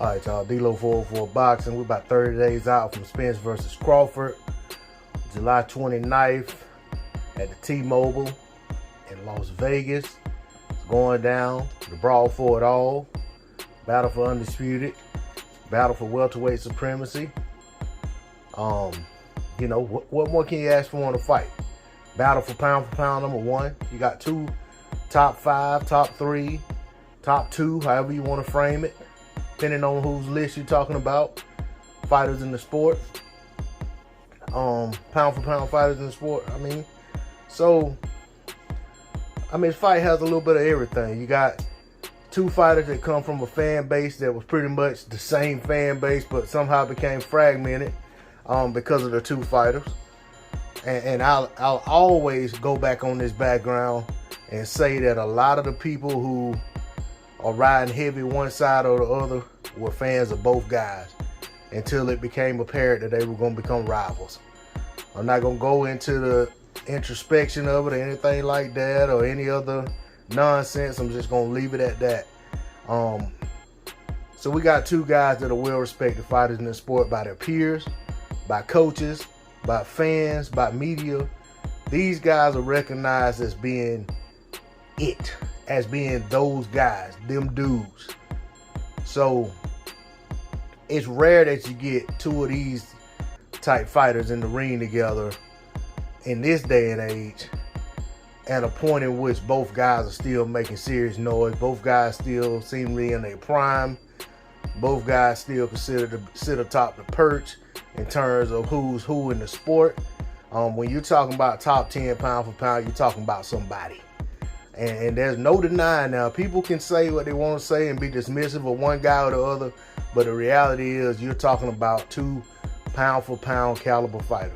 Alright, y'all, D-Lo 404 Boxing. We're about 30 days out from Spence versus Crawford. July 29th at the T-Mobile in Las Vegas. It's going down. The brawl for it all. Battle for Undisputed. Battle for Welterweight Supremacy. You know, what more can you ask for in a fight? Battle for pound number one. You got two top 5, top 3, top 2, however you want to frame it, depending on whose list you're talking about. Fighters in the sport. Pound for pound fighters in the sport. This fight has a little bit of everything. You got two fighters that come from a fan base that was pretty much the same fan base, but somehow became fragmented because of the two fighters. And I'll always go back on this background and say that a lot of the people who are riding heavy one side or the other were fans of both guys until it became apparent that they were going to become rivals. I'm not going to go into the introspection of it or anything like that or any other nonsense. I'm just going to leave it at that. So we got two guys that are well-respected fighters in the sport by their peers, by coaches, by fans, by media. These guys are recognized as being it, as being those guys, them dudes. So it's rare that you get two of these type fighters in the ring together in this day and age at a point in which both guys are still making serious noise. Both guys still seem to be in their prime. Both guys still considered to sit atop the perch in terms of who's who in the sport. When you're talking about top 10 pound for pound, you're talking about somebody. And there's no denying now. People can say what they want to say and be dismissive of one guy or the other, but the reality is you're talking about two pound for pound caliber fighters.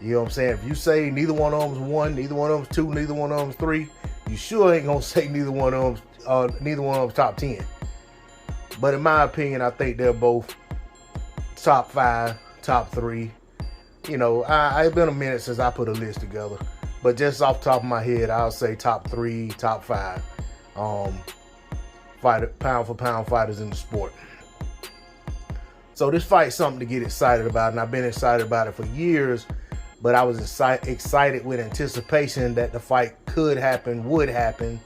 You know what I'm saying? If you say neither one of them's 1, neither one of them's 2, neither one of them's 3, you sure ain't gonna say neither one of them's top 10. But in my opinion, I think they're both top 5, top 3. You know, it's been a minute since I put a list together, but just off the top of my head, I'll say top 3, top 5 pound for pound fighters in the sport. So this fight's something to get excited about, and I've been excited about it for years, but I was excited with anticipation that the fight could happen, would happen,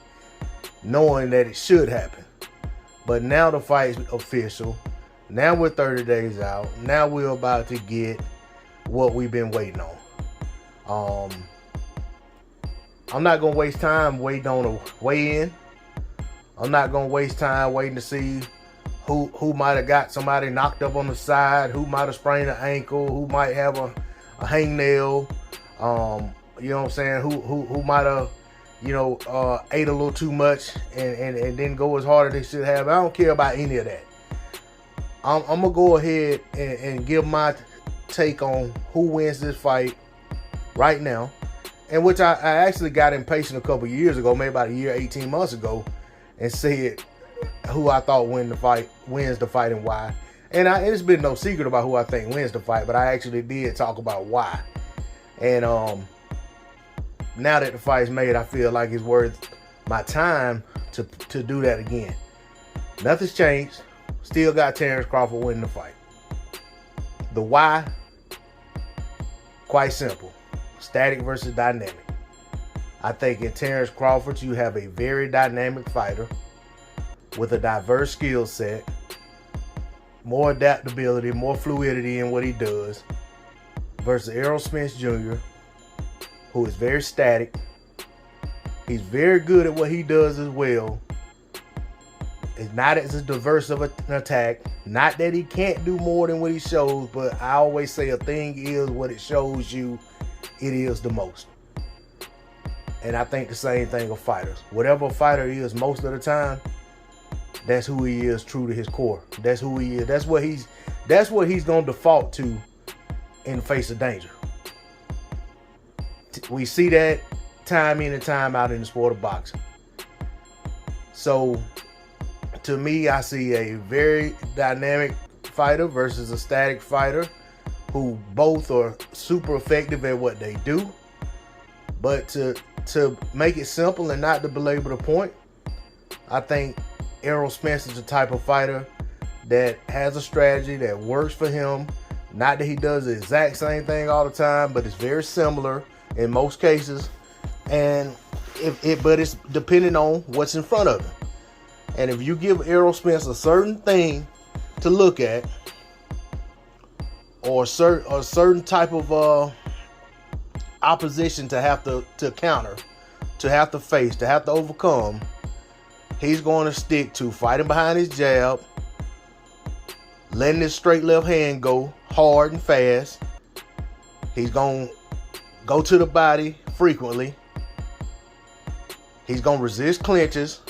knowing that it should happen. But now the fight's official. Now we're 30 days out. Now we're about to get what we've been waiting on. I'm not going to waste time waiting on a weigh-in. I'm not going to waste time waiting to see who might have got somebody knocked up on the side, who might have sprained an ankle, who might have a hangnail, you know what I'm saying, who might have, ate a little too much and didn't go as hard as they should have. I don't care about any of that. I'm going to go ahead and give my take on who wins this fight right now, and which I actually got impatient a couple years ago, maybe about a year, 18 months ago, and said who I thought wins the fight and why. And it's been no secret about who I think wins the fight, but I actually did talk about why. And now that the fight's made, I feel like it's worth my time to do that again. Nothing's changed. Still got Terence Crawford winning the fight. The why? Quite simple. Static versus dynamic. I think in Terence Crawford, you have a very dynamic fighter with a diverse skill set, more adaptability, more fluidity in what he does, versus Errol Spence Jr., who is very static. He's very good at what he does as well. It's not as diverse of an attack. Not that he can't do more than what he shows, but I always say a thing is what it shows you it is the most. And I think the same thing of fighters. Whatever a fighter is most of the time, that's who he is, true to his core. That's who he is. That's what he's gonna default to in the face of danger. We see that time in and time out in the sport of boxing. So to me, I see a very dynamic fighter versus a static fighter who both are super effective at what they do. But to make it simple and not to belabor the point, I think Errol Spence is the type of fighter that has a strategy that works for him. Not that he does the exact same thing all the time, but it's very similar in most cases. And but it's depending on what's in front of him. And if you give Errol Spence a certain thing to look at, or a certain type of opposition to have to counter, to have to face, to have to overcome, he's going to stick to fighting behind his jab, letting his straight left hand go hard and fast. He's going to go to the body frequently. He's going to resist clinches.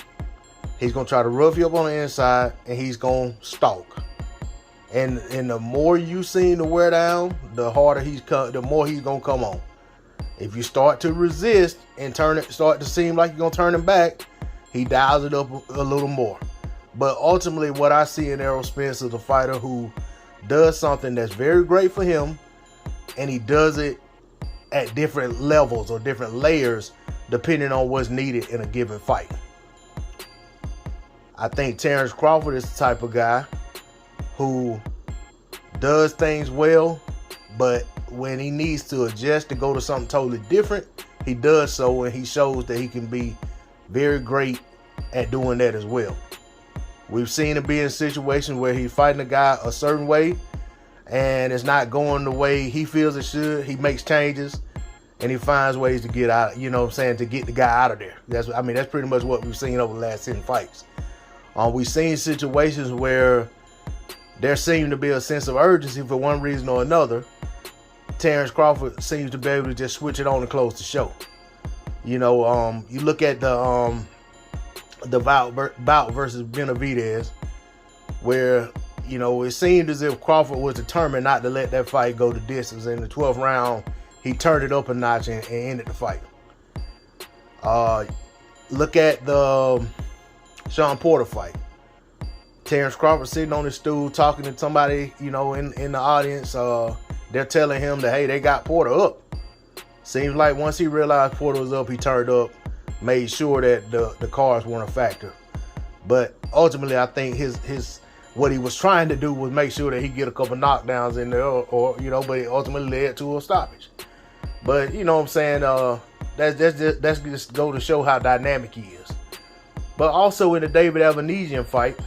He's going to try to rough you up on the inside, and he's going to stalk. And the more you seem to wear down, the harder the more he's going to come on. If you start to resist and start to seem like you're going to turn him back, he dials it up a little more. But ultimately, what I see in Errol Spence is a fighter who does something that's very great for him, and he does it at different levels or different layers depending on what's needed in a given fight. I think Terence Crawford is the type of guy who does things well, but when he needs to adjust to go to something totally different, he does so, and he shows that he can be very great at doing that as well. We've seen him be in situations where he's fighting a guy a certain way and it's not going the way he feels it should. He makes changes and he finds ways to get out, to get the guy out of there. That's pretty much what we've seen over the last 10 fights. We've seen situations where there seemed to be a sense of urgency for one reason or another. Terence Crawford seems to be able to just switch it on and close the show. You look at the bout versus Benavidez, where it seemed as if Crawford was determined not to let that fight go the distance. In the 12th round, he turned it up a notch and ended the fight. Look at the Sean Porter fight. Terence Crawford sitting on his stool talking to somebody, in the audience. They're telling him that, hey, they got Porter up. Seems like once he realized Porter was up, he turned up, made sure that the cards weren't a factor. But ultimately, I think his what he was trying to do was make sure that he get a couple knockdowns in there, but it ultimately led to a stoppage. But you know what I'm saying? That's just go to show how dynamic he is. But also in the David Avanesian fight,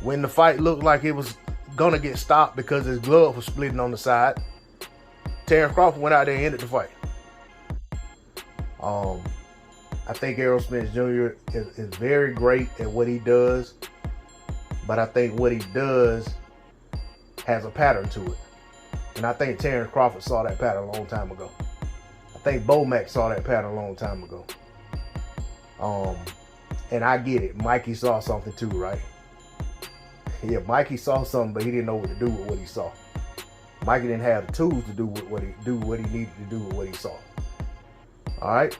when the fight looked like it was gonna get stopped because his glove was splitting on the side, Terence Crawford went out there and ended the fight. I think Errol Spence Jr. is very great at what he does, but I think what he does has a pattern to it. And I think Terence Crawford saw that pattern a long time ago. I think Bomac saw that pattern a long time ago. And I get it. Mikey saw something too, right? Yeah, Mikey saw something, but he didn't know what to do with what he saw. Mikey didn't have the tools to do what he needed to do with what he saw. All right.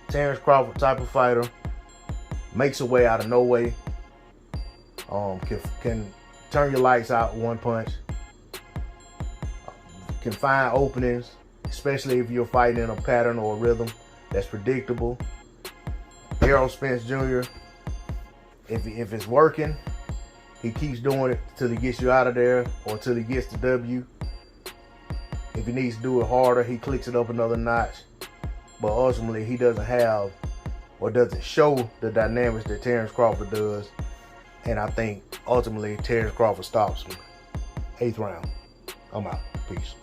Terence Crawford type of fighter, makes a way out of no way. Can turn your lights out with one punch. Can find openings, especially if you're fighting in a pattern or a rhythm that's predictable. Errol Spence Jr., if it's working, he keeps doing it till he gets you out of there or till he gets the W. If he needs to do it harder, he clicks it up another notch. But ultimately, he doesn't have or doesn't show the dynamics that Terence Crawford does. And I think ultimately Terence Crawford stops him. 8th round. I'm out. Peace.